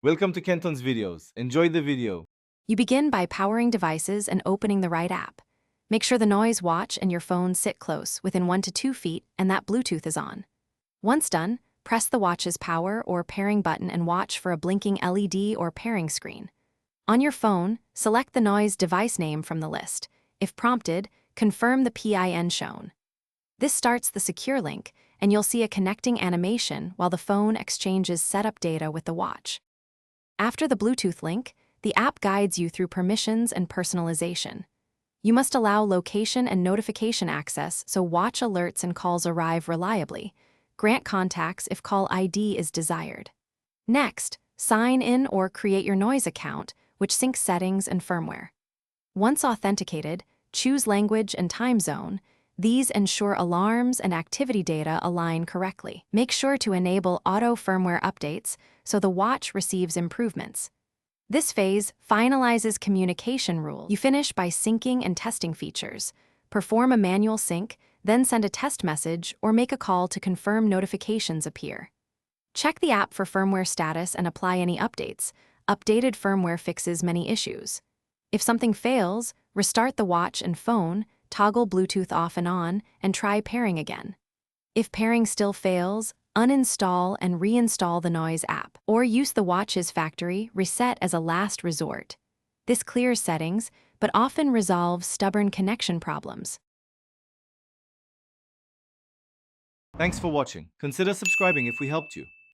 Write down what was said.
Welcome to Kenton's videos. Enjoy the video. You begin by powering devices and opening the right app. Make sure the noise watch and your phone sit close, within 1 to 2 feet, and that Bluetooth is on. Once done, press the watch's power or pairing button and watch for a blinking LED or pairing screen. On your phone, select the noise device name from the list. If prompted, confirm the PIN shown. This starts the secure link, and you'll see a connecting animation while the phone exchanges setup data with the watch. After the Bluetooth link, the app guides you through permissions and personalization. You must allow location and notification access so watch alerts and calls arrive reliably. Grant contacts if call ID is desired. Next, sign in or create your noise account, which syncs settings and firmware. Once authenticated, choose language and time zone. These ensure alarms and activity data align correctly. Make sure to enable auto firmware updates so the watch receives improvements. This phase finalizes communication rules. You finish by syncing and testing features. Perform a manual sync, then send a test message or make a call to confirm notifications appear. Check the app for firmware status and apply any updates. Updated firmware fixes many issues. If something fails, restart the watch and phone, toggle Bluetooth off and on, and try pairing again. If pairing still fails, uninstall and reinstall the Noise app, or use the watch's factory reset as a last resort. This clears settings, but often resolves stubborn connection problems. Thanks for watching. Consider subscribing if we helped you.